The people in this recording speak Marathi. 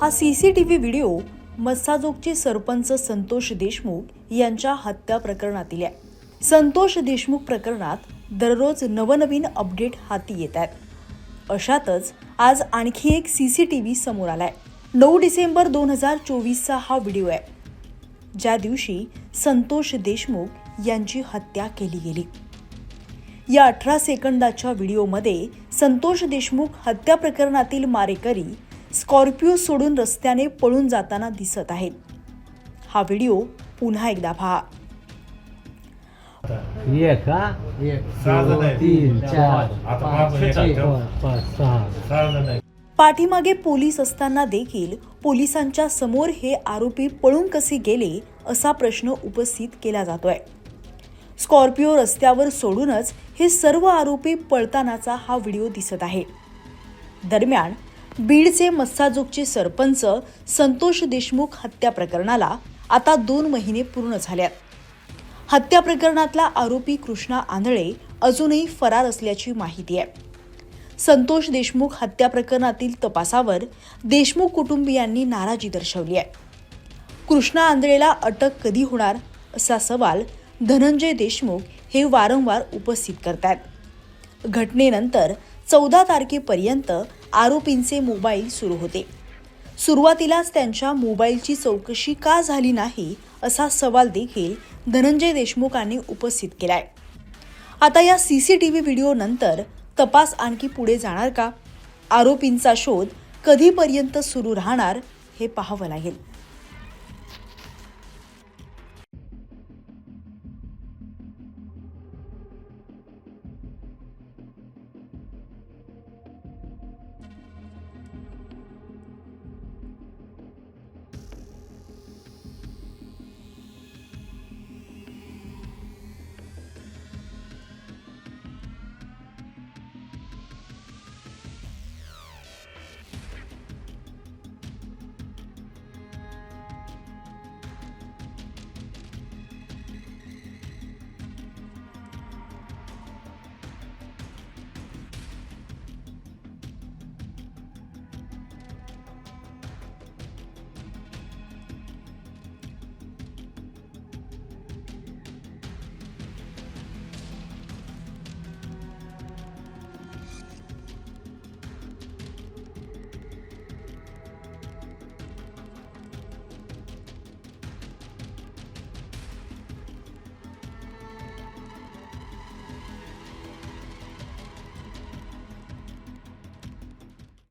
हा सीसीटीव्ही व्हिडिओ मस्साजोगचे सरपंच संतोष देशमुख यांच्या हत्या प्रकरणातील आहे। संतोष देशमुख प्रकरणात दररोज नवनवीन अपडेट हाती येत आहेत। अशातच आज आणखी एक सीसीटीव्ही समोर आलाय। 9 डिसेंबर 2024 चा हा व्हिडिओ आहे, ज्या दिवशी संतोष देशमुख यांची हत्या केली गेली। या 18 सेकंदाच्या व्हिडिओमध्ये संतोष देशमुख हत्या प्रकरणातील मारेकरी स्कॉर्पिओ सोडून रस्त्याने पळून जाताना दिसत आहेत। हा व्हिडिओ पुन्हा एकदा पहा। पाठीमागे पोलीस असताना देखील पोलिसांच्या समोर हे आरोपी पळून कसे गेले असा प्रश्न उपस्थित केला जातोय। स्कॉर्पिओ रस्त्यावर सोडूनच हे सर्व आरोपी पळतानाचा हा व्हिडिओ दिसत आहे। दरम्यान बीडचे मस्साजोगचे सरपंच संतोष देशमुख हत्या प्रकरणाला आता 2 महिने पूर्ण झाल्यात। हत्या प्रकरणातला आरोपी कृष्णा आंधळे अजूनही फरार असल्याची माहिती आहे। संतोष देशमुख हत्या प्रकरणातील तपासावर देशमुख कुटुंबियांनी नाराजी दर्शवली आहे। कृष्णा आंधळेला अटक कधी होणार असा सवाल धनंजय देशमुख हे वारंवार उपस्थित करतात। घटनेनंतर 14 तारखेपर्यंत आरोपींचे मोबाईल सुरू होते। सुरुवातीलाच त्यांच्या मोबाईलची चौकशी का झाली नाही असा सवाल देखील धनंजय देशमुखांनी उपस्थित केलाय। आता या सीसीटीव्ही व्हिडिओ नंतर तपास आणखी पुढे जाणार का? आरोपींचा शोध कधीपर्यंत सुरू राहणार हे पाहावं लागेल।